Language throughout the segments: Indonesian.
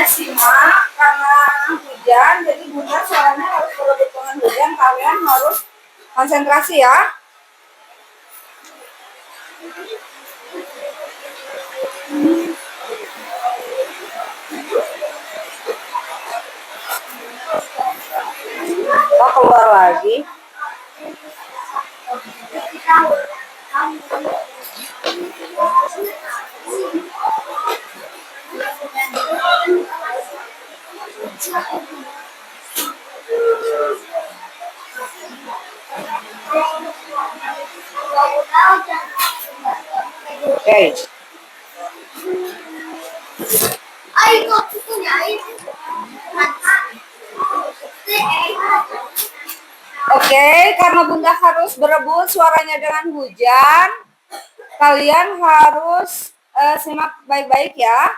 simak karena hujan, jadi bunda suaranya harus berebut dengan hujan. Kalian harus konsentrasi ya. Oh, keluar lagi. Oke. Oke, karena bunda harus berebut suaranya dengan hujan, kalian harus simak baik-baik ya.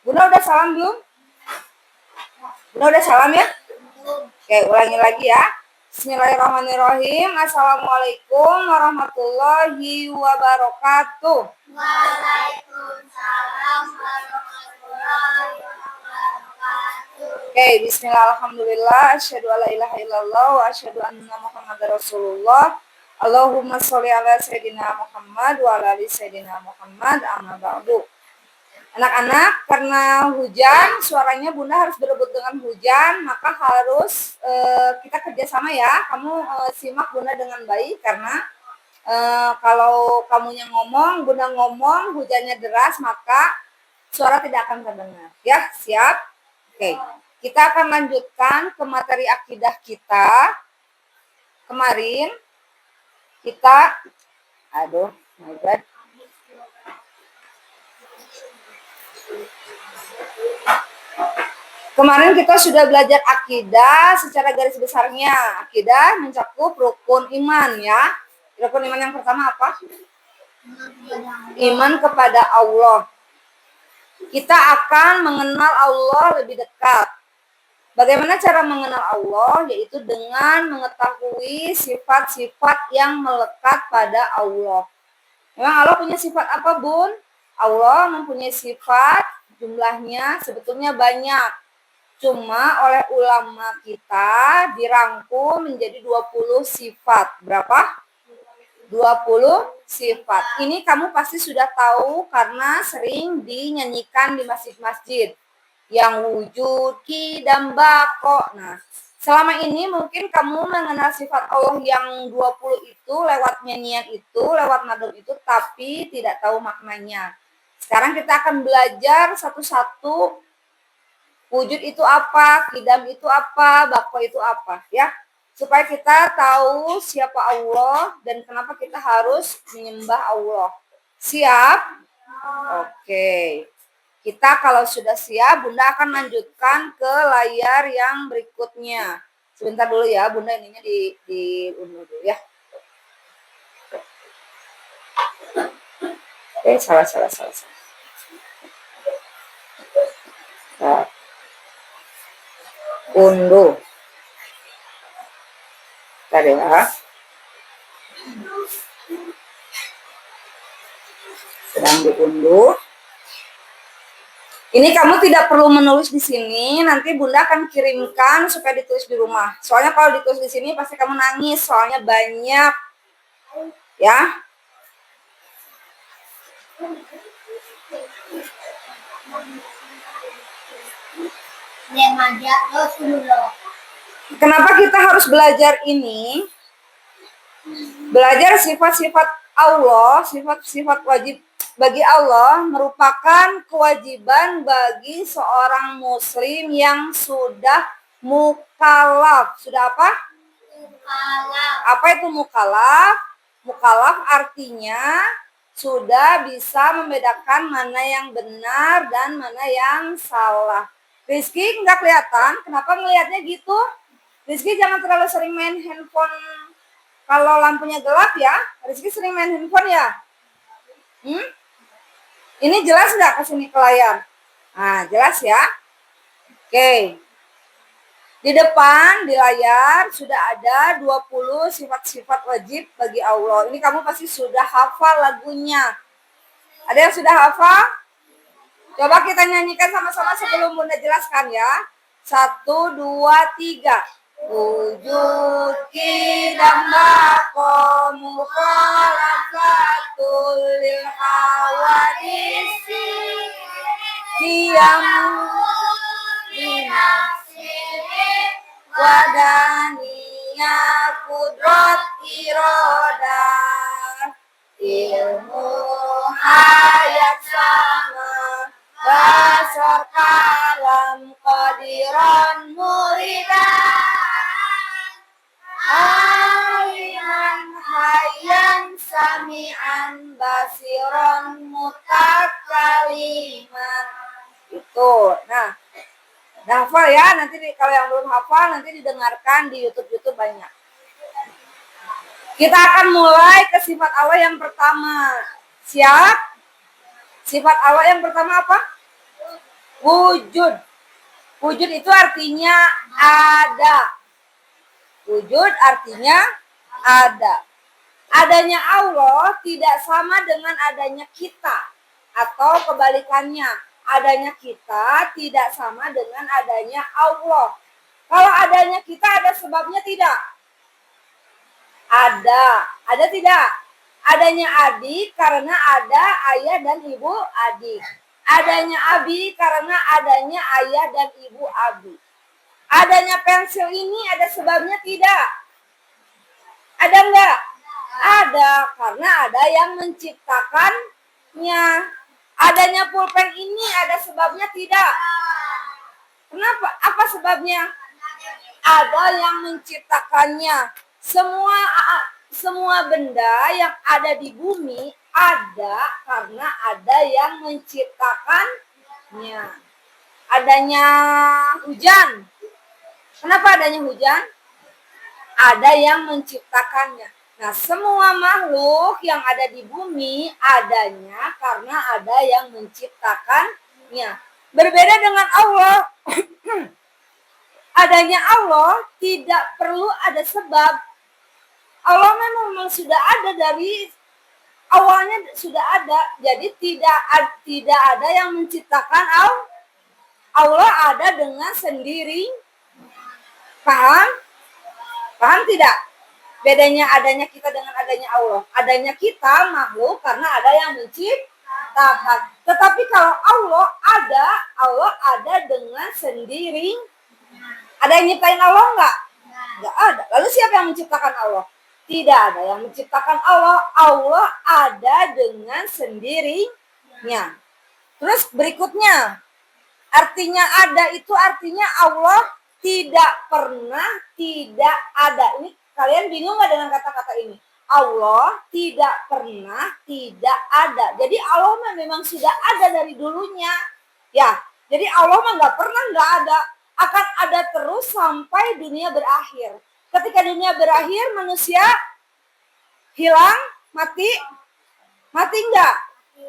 Bunda udah salam belum? Bunda udah salam ya? Oke, ulangi lagi ya. Bismillahirrahmanirrahim. Assalamualaikum warahmatullahi wabarakatuh. Waalaikumsalam warahmatullahi wabarakatuh. Oke, bismillah, alhamdulillah, asyhadu alla ilaha illallah wa asyhadu anna muhammadar rasulullah. Allahumma sholli ala sayyidina Muhammad wa ala ali sayyidina Muhammad, amma ba'du. Anak-anak, karena hujan, suaranya bunda harus berebut dengan hujan, maka harus kita kerjasama ya. Kamu simak bunda dengan baik, karena kalau kamunya ngomong, bunda ngomong, hujannya deras, maka suara tidak akan terdengar. Ya, siap? Oke, kita akan lanjutkan ke materi akidah kita. Kemarin kita, my God. Kemarin kita sudah belajar akidah secara garis besarnya. Akidah mencakup rukun iman ya. Rukun iman yang pertama apa? Iman kepada Allah. Kita akan mengenal Allah lebih dekat. Bagaimana cara mengenal Allah? Yaitu dengan mengetahui sifat-sifat yang melekat pada Allah. Memang Allah punya sifat apa, Bun? Allah mempunyai sifat, jumlahnya sebetulnya banyak. Cuma oleh ulama kita dirangkum menjadi 20 sifat. Berapa? 20 sifat. Ini kamu pasti sudah tahu karena sering dinyanyikan di masjid-masjid. Yang wujud, qidam, baqo. Nah, selama ini mungkin kamu mengenal sifat Allah yang 20 itu lewat nyanyian itu, lewat nado itu, tapi tidak tahu maknanya. Sekarang kita akan belajar satu-satu. Wujud itu apa, qidam itu apa, baqo itu apa, ya. Supaya kita tahu siapa Allah dan kenapa kita harus menyembah Allah. Siap? Oke. Kita kalau sudah siap, bunda akan lanjutkan ke layar yang berikutnya. Sebentar dulu ya, bunda ininya diundur dulu ya. Salah. Nah. Unduh. Bentar ya. Sedang diunduh. Ini kamu tidak perlu menulis di sini, nanti bunda akan kirimkan supaya ditulis di rumah. Soalnya kalau ditulis di sini pasti kamu nangis, soalnya banyak. Ya. Kenapa kita harus belajar ini? Belajar sifat-sifat Allah, sifat-sifat wajib bagi Allah merupakan kewajiban bagi seorang muslim yang sudah mukallaf. Sudah apa? Mukallaf. Apa itu mukallaf? Mukallaf artinya sudah bisa membedakan mana yang benar dan mana yang salah. Rizky nggak kelihatan, kenapa ngelihatnya gitu? Rizky jangan terlalu sering main handphone kalau lampunya gelap ya. Rizky sering main handphone ya? Ini jelas nggak kesini ke layar? Nah, jelas ya? Oke. Di depan, di layar, sudah ada 20 sifat-sifat wajib bagi Allah. Ini kamu pasti sudah hafal lagunya. Ada yang sudah hafal? Coba kita nyanyikan sama-sama sebelum Bunda jelaskan ya. 1, 2, 3. Wujud kidam bako mukhalafatul lil hawadisi kiamu binafsihi wadaniya kudrat iroda ilmu hayat sama basar kalam qadiran muridan aliman hayyan sami'an basiran mutakaliman. Itu. Nah, hafal ya. Nanti kalau yang belum hafal nanti didengarkan di YouTube banyak. Kita akan mulai ke sifat Allah yang pertama. Siap? Sifat Allah yang pertama apa? Wujud. Wujud itu artinya ada. Wujud artinya ada. Adanya Allah tidak sama dengan adanya kita. Atau kebalikannya. Adanya kita tidak sama dengan adanya Allah. Kalau adanya kita ada sebabnya tidak? Ada. Ada tidak? Adanya adik karena ada ayah dan ibu adik. Adanya abi karena adanya ayah dan ibu abi. Adanya pensil ini ada sebabnya tidak? Ada enggak? Ada, karena ada yang menciptakannya. Adanya pulpen ini ada sebabnya tidak? Kenapa? Apa sebabnya? Ada yang menciptakannya. Semua benda yang ada di bumi ada karena ada yang menciptakannya. Adanya hujan. Kenapa adanya hujan? Ada yang menciptakannya. Nah, semua makhluk yang ada di bumi adanya karena ada yang menciptakannya. Berbeda dengan Allah. Adanya Allah tidak perlu ada sebab. Allah memang sudah ada dari awalnya sudah ada. Jadi tidak ada yang menciptakan Allah. Allah ada dengan sendiri. Paham? Paham tidak? Bedanya adanya kita dengan adanya Allah. Adanya kita makhluk karena ada yang menciptakan. Tetapi kalau Allah ada dengan sendiri. Ada yang nyiptain Allah enggak? Enggak ada. Lalu siapa yang menciptakan Allah? Tidak ada yang menciptakan Allah. Allah ada dengan sendirinya. Terus berikutnya. Artinya ada itu artinya Allah tidak pernah tidak ada. Ini kalian bingung nggak dengan kata-kata ini? Allah tidak pernah tidak ada. Jadi Allah memang sudah ada dari dulunya. Ya, jadi Allah mah nggak pernah nggak ada. Akan ada terus sampai dunia berakhir. Ketika dunia berakhir, manusia hilang, mati nggak?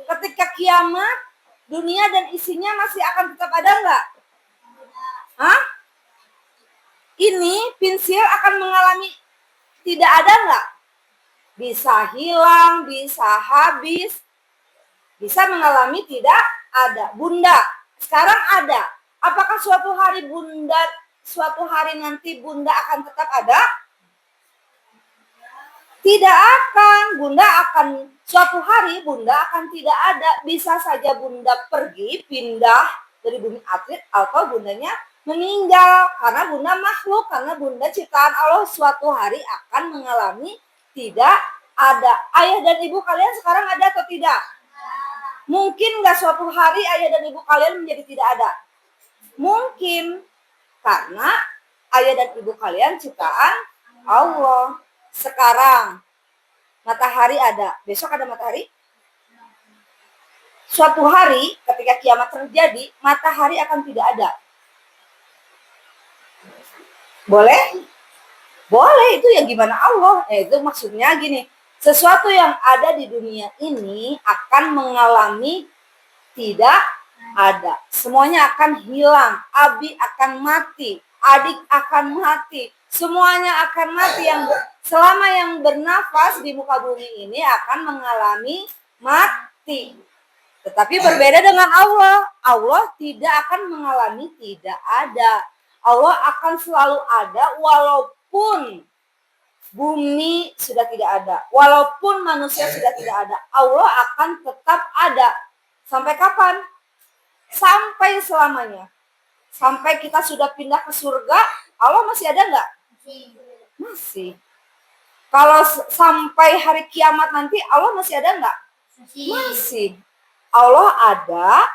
Ketika kiamat, dunia dan isinya masih akan tetap ada nggak? Hah? Ini pensil akan mengalami tidak ada nggak? Bisa hilang, bisa habis, bisa mengalami tidak ada. Bunda, sekarang ada. Apakah suatu hari nanti Bunda akan tetap ada? Tidak akan. Suatu hari Bunda akan tidak ada. Bisa saja Bunda pergi, pindah dari bumi atlet, atau Bundanya meninggal. Karena Bunda makhluk, karena Bunda ciptaan Allah suatu hari akan mengalami tidak ada. Ayah dan ibu kalian sekarang ada atau tidak? Mungkin nggak suatu hari ayah dan ibu kalian menjadi tidak ada? Mungkin. Karena ayah dan ibu kalian ciptaan Allah. Sekarang matahari ada, besok ada matahari. Suatu hari ketika kiamat terjadi, matahari akan tidak ada. Boleh? Boleh, itu ya gimana Allah. Itu maksudnya gini, sesuatu yang ada di dunia ini akan mengalami tidak ada. Semuanya akan hilang. Abi akan mati. Adik akan mati. Semuanya akan mati. Selama yang bernafas di muka bumi ini akan mengalami mati. Tetapi berbeda dengan Allah. Allah tidak akan mengalami tidak ada. Allah akan selalu ada walaupun bumi sudah tidak ada. Walaupun manusia sudah tidak ada. Allah akan tetap ada. Sampai kapan? Sampai selamanya. Sampai kita sudah pindah ke surga, Allah masih ada nggak? Masih. Kalau sampai hari kiamat nanti, Allah masih ada nggak? Masih. Allah ada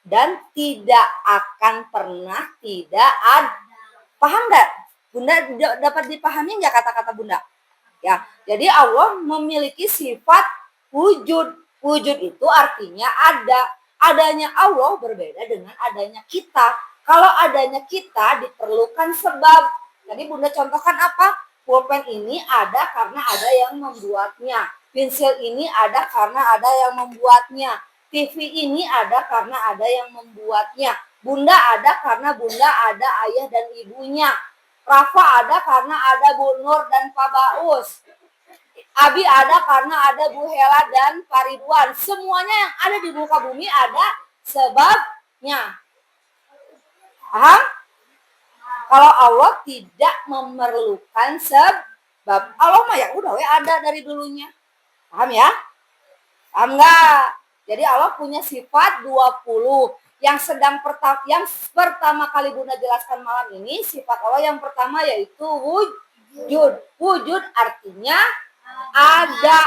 dan tidak akan pernah tidak ada. Paham nggak? Bunda dapat dipahami nggak kata-kata Bunda? Ya, jadi Allah memiliki sifat wujud. Wujud itu artinya ada. Adanya Allah berbeda dengan adanya kita. Kalau adanya kita diperlukan sebab. Tadi Bunda contohkan apa? Pulpen ini ada karena ada yang membuatnya. Pensil ini ada karena ada yang membuatnya. TV ini ada karena ada yang membuatnya. Bunda ada karena Bunda ada ayah dan ibunya. Rafa ada karena ada Bu Nur dan Pak Baus. Abi ada karena ada Bu Hela dan Pak Ridwan. Semuanya yang ada di muka bumi ada sebabnya. Paham? Kalau Allah tidak memerlukan sebab. Allah mah ya udah ada dari dulunya. Paham ya? Paham enggak? Jadi Allah punya sifat 20. Yang pertama kali Bunda jelaskan malam ini, sifat Allah yang pertama yaitu wujud. Wujud artinya ada.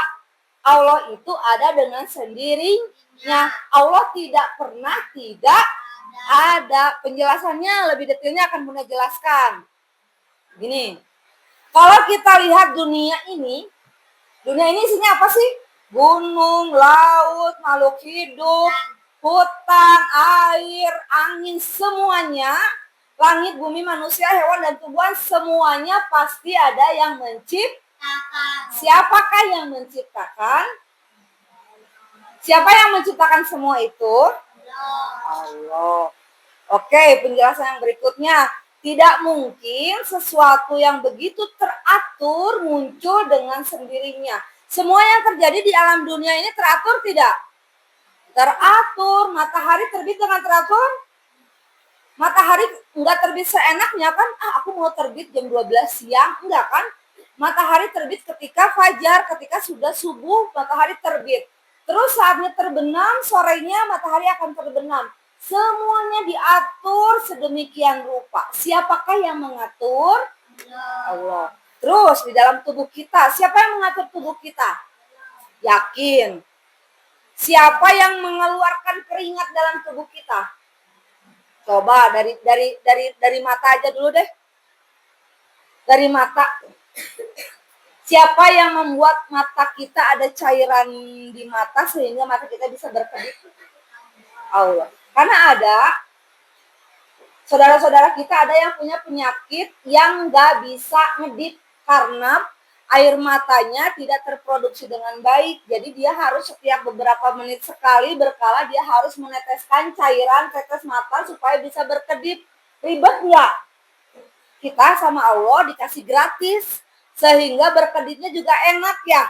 Allah itu ada dengan sendirinya. Allah tidak pernah tidak ada. Penjelasannya lebih detailnya akan Bunda jelaskan. Gini, kalau kita lihat dunia ini isinya apa sih? Gunung, laut, makhluk hidup, hutan, air, angin, semuanya, langit, bumi, manusia, hewan, dan tumbuhan, semuanya pasti ada yang menciptakan. Siapakah yang menciptakan? Siapa yang menciptakan semua itu? Allah. Oke, penjelasan yang berikutnya. Tidak mungkin sesuatu yang begitu teratur muncul dengan sendirinya. Semua yang terjadi di alam dunia ini teratur tidak? Teratur. Matahari terbit dengan teratur? Matahari enggak terbit seenaknya kan? Aku mau terbit jam 12 siang. Enggak kan? Matahari terbit ketika fajar, ketika sudah subuh matahari terbit. Terus saatnya terbenam, sorenya matahari akan terbenam. Semuanya diatur sedemikian rupa. Siapakah yang mengatur? Allah. Terus di dalam tubuh kita, siapa yang mengatur tubuh kita? Yakin. Siapa yang mengeluarkan keringat dalam tubuh kita? Coba dari mata aja dulu deh. Dari mata. Siapa yang membuat mata kita ada cairan di mata sehingga mata kita bisa berkedip? Allah. Karena ada saudara-saudara kita ada yang punya penyakit yang nggak bisa ngedip karena air matanya tidak terproduksi dengan baik. Jadi dia harus setiap beberapa menit sekali berkala dia harus meneteskan cairan tetes mata supaya bisa berkedip. Ribet nggak? Kita sama Allah dikasih gratis sehingga berkedipnya juga enak ya.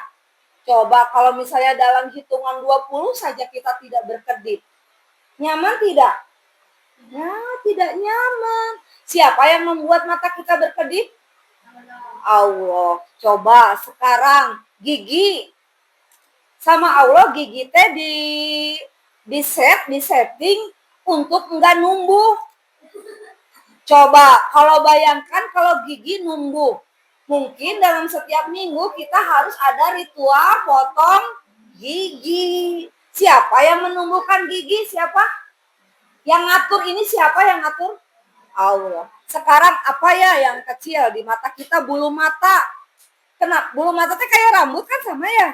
Coba kalau misalnya dalam hitungan 20 saja kita tidak berkedip. Nyaman tidak? Ya, tidak nyaman. Siapa yang membuat mata kita berkedip? Allah. Coba sekarang gigi sama Allah gigi teh di setting untuk enggak numbuh. Coba kalau bayangkan kalau gigi numbuh. Mungkin dalam setiap minggu kita harus ada ritual potong gigi. Siapa yang menumbuhkan gigi? Siapa? Yang ngatur ini siapa yang ngatur? Allah. Sekarang apa ya yang kecil di mata kita? Bulu mata. Kenapa? Bulu mata itu kayak rambut kan sama ya?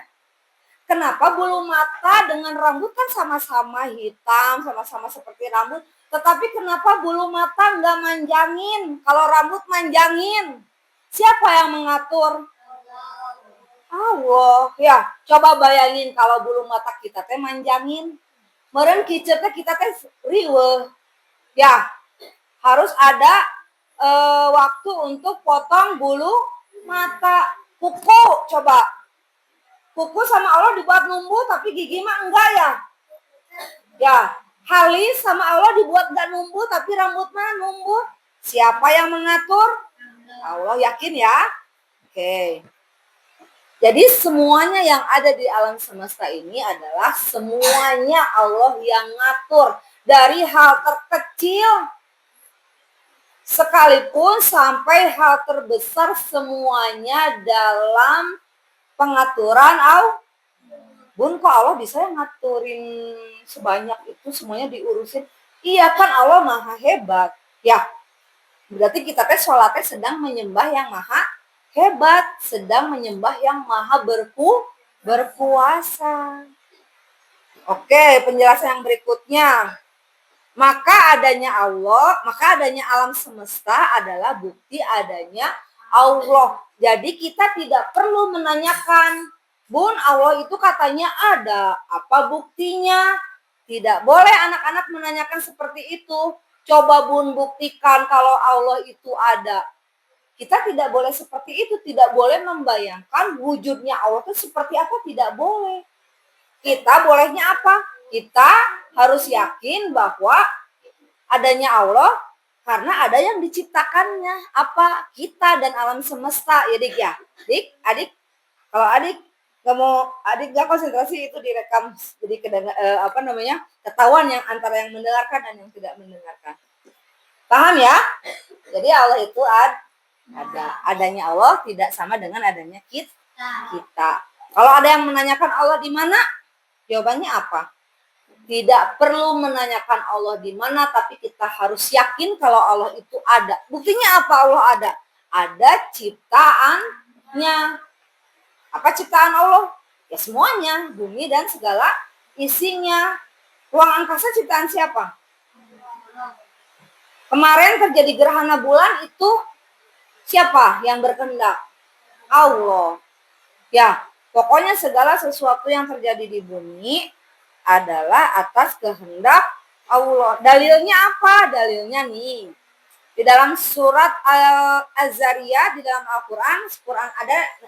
Kenapa bulu mata dengan rambut kan sama-sama hitam, sama-sama seperti rambut. Tetapi kenapa bulu mata nggak manjangin? Kalau rambut manjangin. Siapa yang mengatur? Allah. Ya, coba bayangin kalau bulu mata kita teh manjangin. Meren kicet teh kita teh riweuh. Ya, harus ada waktu untuk potong bulu mata. Kuku, coba. Kuku sama Allah dibuat numbuh tapi gigi mah enggak ya. Ya, halis sama Allah dibuat gak numbuh, tapi rambut mah numbuh. Siapa yang mengatur? Allah, yakin ya? Oke. Jadi semuanya yang ada di alam semesta ini adalah semuanya Allah yang ngatur. Dari hal terkecil sekalipun sampai hal terbesar semuanya dalam pengaturan Allah. Bun, kok Allah bisa ngaturin sebanyak itu semuanya diurusin? Iya kan Allah maha hebat. Ya, berarti kita teh sholatnya sedang menyembah yang maha hebat, sedang menyembah yang maha berkuasa. Oke, penjelasan yang berikutnya. Maka adanya alam semesta adalah bukti adanya Allah. Jadi kita tidak perlu menanyakan, Bun, Allah itu katanya ada, apa buktinya? Tidak boleh anak-anak menanyakan seperti itu. Coba Bun buktikan kalau Allah itu ada. Kita tidak boleh seperti itu, tidak boleh membayangkan wujudnya Allah itu seperti apa, tidak boleh. Kita bolehnya apa? Kita harus yakin bahwa adanya Allah karena ada yang diciptakannya. Apa? Kita dan alam semesta. Ya Dik ya? Adik, kalau adik nggak mau, adik nggak konsentrasi itu direkam. Jadi ketahuan yang antara yang mendengarkan dan yang tidak mendengarkan. Paham ya? Jadi Allah itu ada. Adanya Allah tidak sama dengan adanya kita. Kalau ada yang menanyakan Allah di mana? Jawabannya apa? Tidak perlu menanyakan Allah di mana, tapi kita harus yakin kalau Allah itu ada. Buktinya apa Allah ada? Ada ciptaannya. Apa ciptaan Allah? Ya semuanya, bumi dan segala isinya. Ruang angkasa ciptaan siapa? Kemarin terjadi gerhana bulan itu siapa yang berkehendak? Allah. Ya, pokoknya segala sesuatu yang terjadi di bumi adalah atas kehendak Allah. Dalilnya apa? Dalilnya nih. Di dalam surat Az-Zariyat di dalam Al-Qur'an,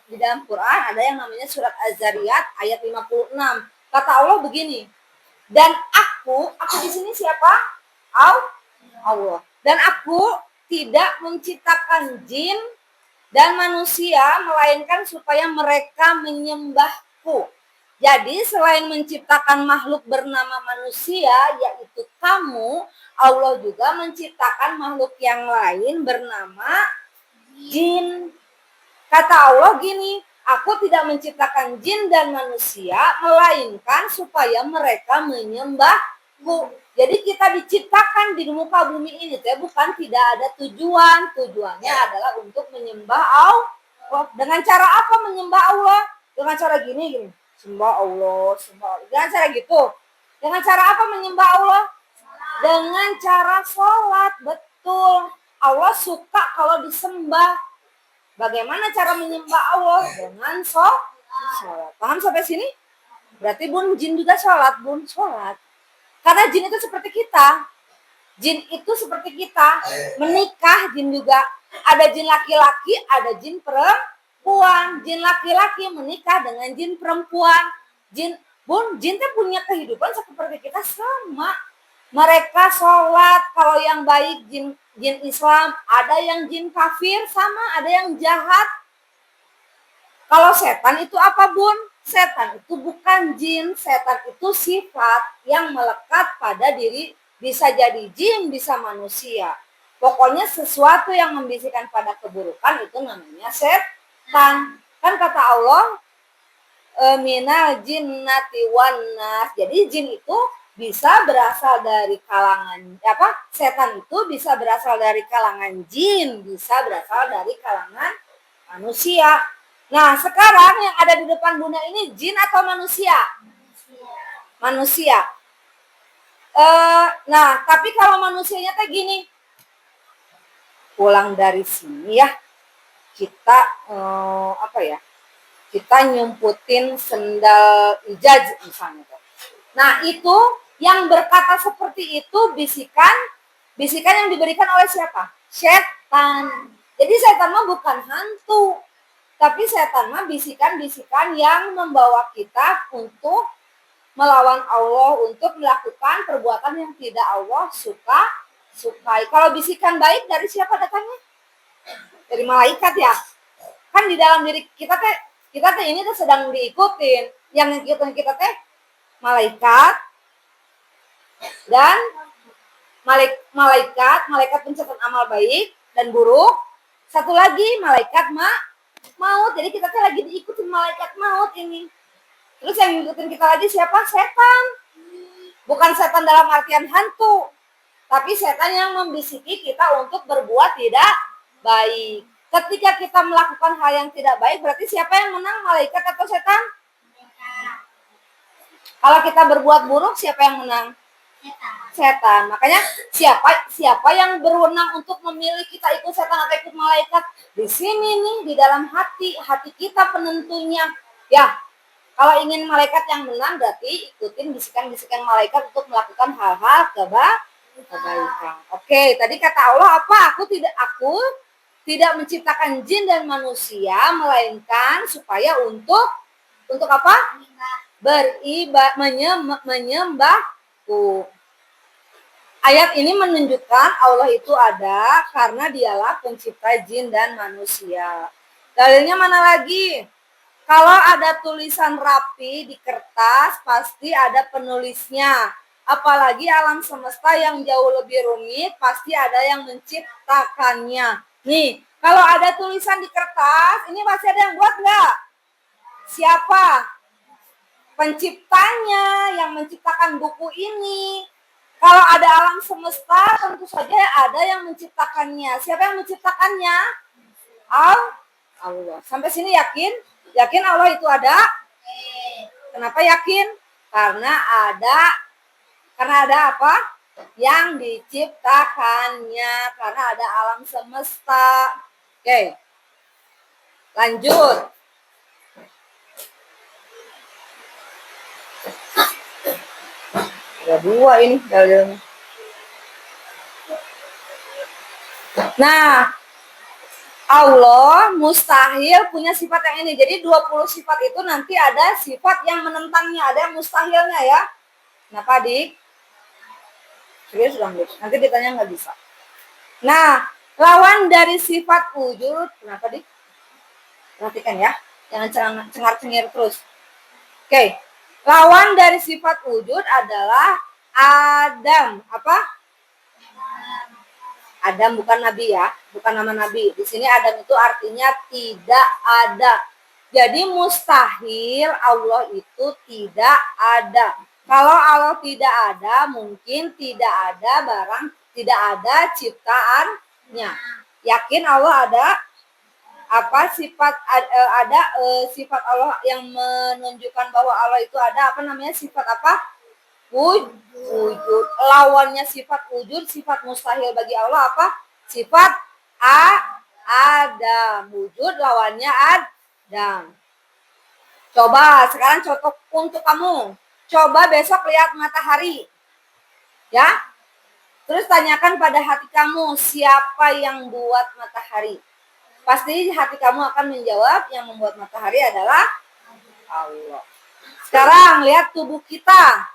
di dalam Quran ada yang namanya surat Az-Zariyat ayat 56. Kata Allah begini. Dan aku di sini siapa? Allah. Dan aku tidak menciptakan jin dan manusia melainkan supaya mereka menyembahku. Jadi selain menciptakan makhluk bernama manusia, yaitu kamu, Allah juga menciptakan makhluk yang lain bernama jin. Kata Allah gini, aku tidak menciptakan jin dan manusia, melainkan supaya mereka menyembahku. Jadi kita diciptakan di muka bumi ini, bukan tidak ada tujuan. Tujuannya adalah untuk menyembah Allah. Dengan cara apa menyembah Allah? Dengan cara gini. Sembah Allah. Dengan cara gitu. Dengan cara apa menyembah Allah? Dengan cara sholat. Betul. Allah suka kalau disembah. Bagaimana cara menyembah Allah? Dengan sholat. Paham sampai sini? Berarti Bun, jin juga sholat. Bun, sholat. Karena jin itu seperti kita. Jin itu seperti kita. Menikah jin juga. Ada jin laki-laki, ada jin perempuan. Jin laki-laki menikah dengan jin perempuan. Jin teh punya kehidupan seperti kita sama. Mereka sholat, kalau yang baik jin Islam, ada yang jin kafir, sama ada yang jahat. Kalau setan itu apa, Bun? Setan itu bukan jin, setan itu sifat yang melekat pada diri, bisa jadi jin, bisa manusia. Pokoknya sesuatu yang membisikkan pada keburukan itu namanya setan. Kan kata Allah, minal jinnati wan nas. Jadi jin itu bisa berasal dari kalangan setan itu bisa berasal dari kalangan jin, bisa berasal dari kalangan manusia. Nah, sekarang yang ada di depan Bunda ini jin atau manusia? Manusia. Nah, tapi kalau manusianya teh gini. Pulang dari sini ya. Kita kita nyumputin sendal ijaz misalnya. Nah, itu yang berkata seperti itu bisikan yang diberikan oleh siapa? Setan. Jadi setan mah bukan hantu, tapi setan mah bisikan-bisikan yang membawa kita untuk melawan Allah untuk melakukan perbuatan yang tidak Allah sukai. Kalau bisikan baik dari siapa datangnya? Dari malaikat ya. Kan di dalam diri kita teh ini tuh sedang diikutin. Yang ngikutin kita teh malaikat dan malaikat pencatat amal baik dan buruk. Satu lagi malaikat maut. Jadi kita teh lagi diikutin malaikat maut ini. Terus yang ngikutin kita lagi siapa? Setan. Bukan setan dalam artian hantu, tapi setan yang membisiki kita untuk berbuat tidak baik. Ketika kita melakukan hal yang tidak baik, berarti siapa yang menang? Malaikat atau setan? Kalau kita berbuat buruk, siapa yang menang? Setan. Makanya siapa yang berwenang untuk memilih kita ikut setan atau ikut malaikat? Di sini nih, di dalam hati kita penentunya. Ya, kalau ingin malaikat yang menang, berarti ikutin bisikan-bisikan malaikat untuk melakukan hal-hal kebaikan. Oke, tadi kata Allah apa? Aku tidak menciptakan jin dan manusia, melainkan supaya untuk apa? Menyembahku. Ayat ini menunjukkan Allah itu ada karena dialah pencipta jin dan manusia. Dalilnya mana lagi? Kalau ada tulisan rapi di kertas, pasti ada penulisnya. Apalagi alam semesta yang jauh lebih rumit, pasti ada yang menciptakannya. Nih, kalau ada tulisan di kertas, ini masih ada yang buat nggak? Siapa? Penciptanya, yang menciptakan buku ini. Kalau ada alam semesta, tentu saja ada yang menciptakannya. Siapa yang menciptakannya? Allah. Sampai sini yakin? Yakin Allah itu ada? Kenapa yakin? Karena ada apa? Yang diciptakannya. Karena ada alam semesta. Oke. Lanjut. Ada dua ini dalilnya. Nah, Allah mustahil punya sifat yang ini. Jadi 20 sifat itu nanti ada sifat yang menentangnya, ada yang mustahilnya ya. Kenapa, Dik? Serius dong, Dik. Nanti ditanya nggak bisa. Nah, lawan dari sifat wujud, kenapa, Dik? Perhatikan ya, jangan cengar-cengir terus. Oke, lawan dari sifat wujud adalah Adam. Apa? Adam bukan nabi ya, bukan nama nabi. Di sini Adam itu artinya tidak ada. Jadi mustahil Allah itu tidak ada. Kalau Allah tidak ada, mungkin tidak ada barang, tidak ada ciptaannya. Yakin Allah ada? Apa sifat sifat Allah yang menunjukkan bahwa Allah itu ada? Apa namanya sifat apa? Wujud. Lawannya sifat wujud, sifat mustahil bagi Allah apa? Sifat Adam. Wujud lawannya Adam. Coba sekarang contoh untuk kamu. Coba besok lihat matahari. Ya. Terus tanyakan pada hati kamu, siapa yang buat matahari? Pasti hati kamu akan menjawab yang membuat matahari adalah Allah. Sekarang lihat tubuh kita.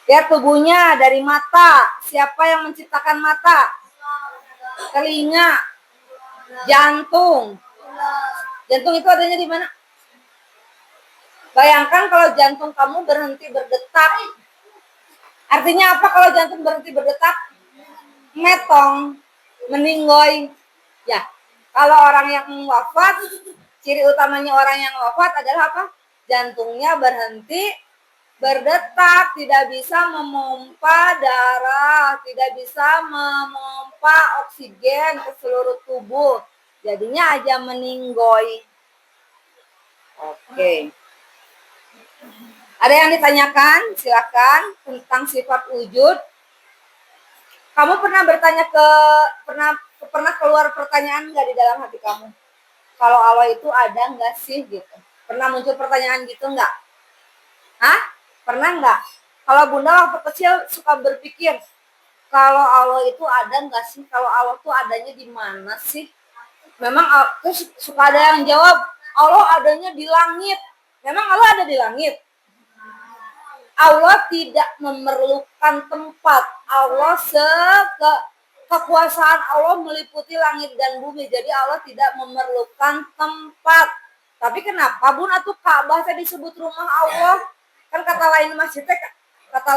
Lihat tubuhnya dari mata. Siapa yang menciptakan mata? Telinga. Jantung. Jantung itu adanya di mana? Bayangkan kalau jantung kamu berhenti berdetak. Artinya apa kalau jantung berhenti berdetak? Metong, meninggoy. Ya, kalau orang yang wafat, ciri utamanya orang yang wafat adalah apa? Jantungnya berhenti berdetak, tidak bisa memompa darah, tidak bisa memompa oksigen ke seluruh tubuh. Jadinya aja meninggoy. Oke. Ada yang ditanyakan? Silakan tentang sifat wujud. Kamu pernah pernah keluar pertanyaan nggak di dalam hati kamu? Kalau Allah itu ada nggak sih gitu? Pernah muncul pertanyaan gitu nggak? Hah? Pernah nggak? Kalau Bunda waktu kecil suka berpikir, kalau Allah itu ada nggak sih? Kalau Allah itu adanya di mana sih? Memang terus suka ada yang jawab, Allah adanya di langit. Memang Allah ada di langit. Allah tidak memerlukan tempat. Allah kekuasaan Allah meliputi langit dan bumi. Jadi Allah tidak memerlukan tempat. Tapi kenapa bun atuh Ka'bah teh disebut rumah Allah? Kan kata lain masjid, kata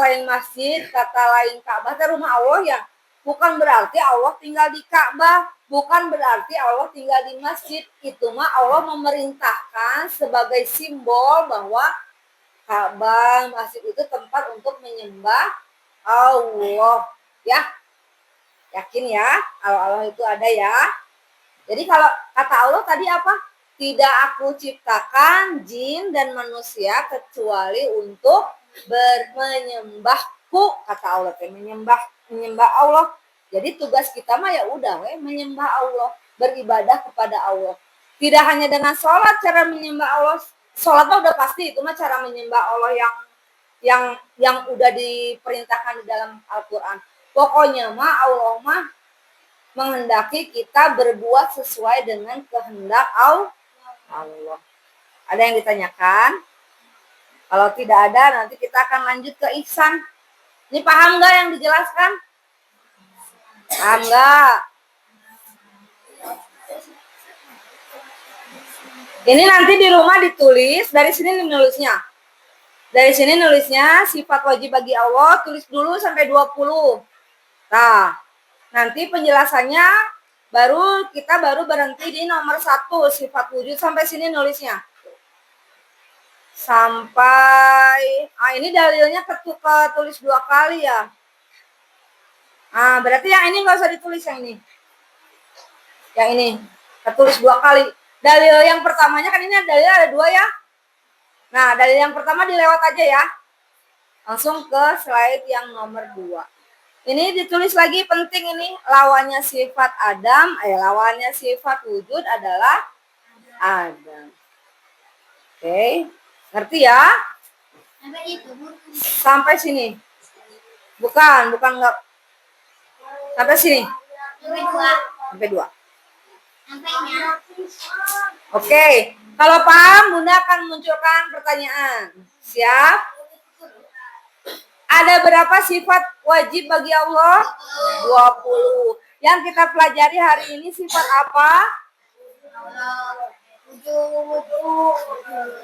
lain Ka'bah teh rumah Allah ya. Bukan berarti Allah tinggal di Ka'bah, bukan berarti Allah tinggal di masjid. Itu mah Allah memerintahkan sebagai simbol bahwa Ka'bah, masjid itu tempat untuk menyembah Allah. Ya, yakin ya, kalau Allah itu ada ya. Jadi kalau kata Allah tadi apa? Tidak aku ciptakan jin dan manusia kecuali untuk menyembahku, kata Allah. Menyembah Allah. Jadi tugas kita mah ya udah menyembah Allah, beribadah kepada Allah. Tidak hanya dengan sholat cara menyembah Allah. Sholat mah udah pasti itu mah cara menyembah Allah yang udah diperintahkan di dalam Al-Qur'an. Pokoknya mah Allah mah menghendaki kita berbuat sesuai dengan kehendak Allah. Ada yang ditanyakan? Kalau tidak ada nanti kita akan lanjut ke ihsan. Ini paham nggak yang dijelaskan? Paham nggak? Ini nanti di rumah ditulis, dari sini nulisnya. Dari sini nulisnya sifat wajib bagi Allah, tulis dulu sampai 20. Nah, nanti penjelasannya kita baru berhenti di nomor 1, sifat wujud, sampai sini nulisnya. Sampai, ini dalilnya ketulis 2 kali ya. Berarti yang ini nggak usah ditulis yang ini. Yang ini, ketulis 2 kali. Dalil yang pertamanya kan ini dalil ada 2 ya. Nah, dalil yang pertama dilewat aja ya. Langsung ke slide yang nomor 2. Ini ditulis lagi, penting ini. Lawannya sifat Adam, lawannya sifat wujud adalah Adam. Oke, ngerti ya? Sampai sini. Bukan enggak. Sampai sini. Sampai 2. Oke, kalau paham Bunda akan munculkan pertanyaan. Siap? Ada berapa sifat wajib bagi Allah? 20. Yang kita pelajari hari ini sifat apa?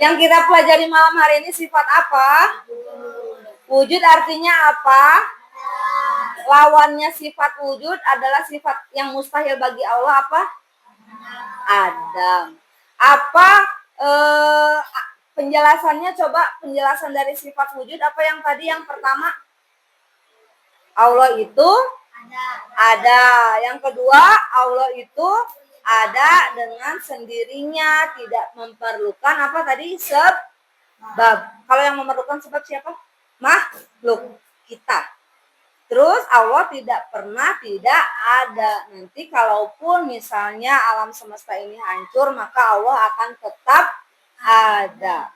Yang kita pelajari malam hari ini sifat apa? Wujud artinya apa? Lawannya sifat wujud adalah sifat yang mustahil bagi Allah apa? Adam. Apa penjelasannya, coba penjelasan dari sifat wujud apa yang tadi yang pertama? Allah itu ada. Yang kedua, Allah itu ada dengan sendirinya, tidak memerlukan apa tadi? Sebab. Kalau yang memerlukan sebab siapa? Makhluk kita. Terus Allah tidak pernah tidak ada. Nanti kalaupun misalnya alam semesta ini hancur, maka Allah akan tetap ada.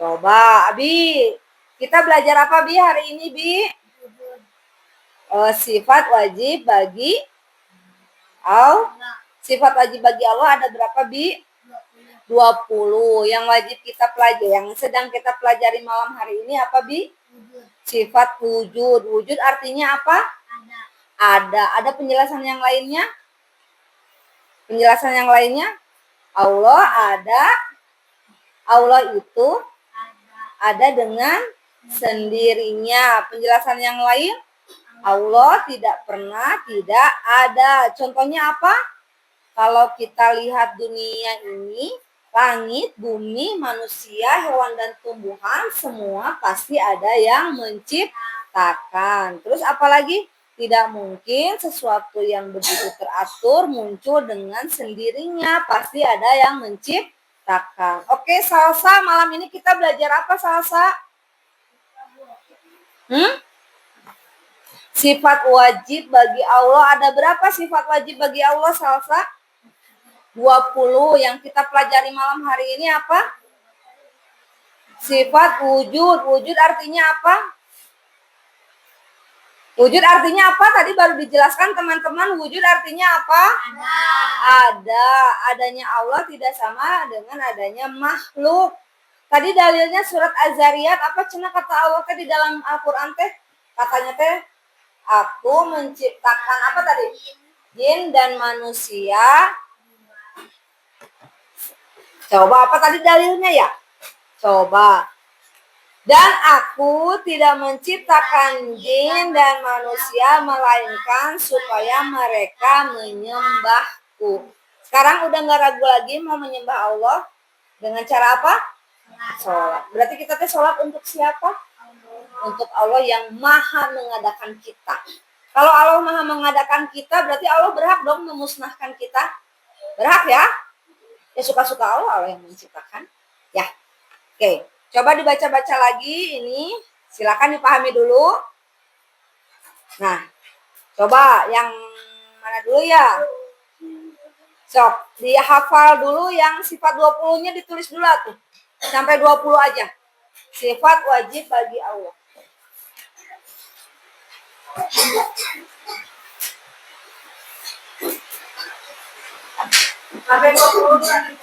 Coba, Abi. Kita belajar apa, Bi, hari ini, Bi? Sifat wajib bagi Allah. Sifat wajib bagi Allah ada berapa, Bi? 20. Yang wajib kita pelajari, yang sedang kita pelajari malam hari ini apa, Bi? Sifat wujud. Wujud artinya apa? Ada. Ada penjelasan yang lainnya? Penjelasan yang lainnya? Allah ada. Allah itu ada dengan sendirinya. Penjelasan yang lain? Allah tidak pernah tidak ada. Contohnya apa? Kalau kita lihat dunia ini, langit, bumi, manusia, hewan, dan tumbuhan, semua pasti ada yang menciptakan. Terus apalagi? Tidak mungkin sesuatu yang begitu teratur muncul dengan sendirinya. Pasti ada yang menciptakan. Oke, Salsa, malam ini kita belajar apa, Salsa? Sifat wajib bagi Allah. Ada berapa sifat wajib bagi Allah, Salsa? 20. Yang kita pelajari malam hari ini apa? Sifat wujud. Wujud artinya apa? Wujud artinya apa? Tadi baru dijelaskan teman-teman, wujud artinya apa? Ada. Adanya Allah tidak sama dengan adanya makhluk. Tadi dalilnya surat Az-Zariyat, apa cenah kata Allah teh di dalam Al-Qur'an teh? Katanya teh, aku menciptakan apa tadi? Jin dan manusia. Coba apa tadi dalilnya ya? Coba. Dan aku tidak menciptakan jin dan manusia melainkan supaya mereka menyembahku. Sekarang udah nggak ragu lagi mau menyembah Allah dengan cara apa? Sholat. Berarti kita teh sholat untuk siapa? Untuk Allah yang maha mengadakan kita. Kalau Allah maha mengadakan kita, berarti Allah berhak dong memusnahkan kita. Berhak ya? Ya suka-suka Allah, Allah yang menciptakan. Ya, oke. Coba dibaca-baca lagi ini. Silakan dipahami dulu. Nah, coba yang mana dulu ya? Sok, dihafal dulu yang sifat 20-nya ditulis dulu tuh. Sampai 20 aja. Sifat wajib bagi Allah. Sampai 20 nanti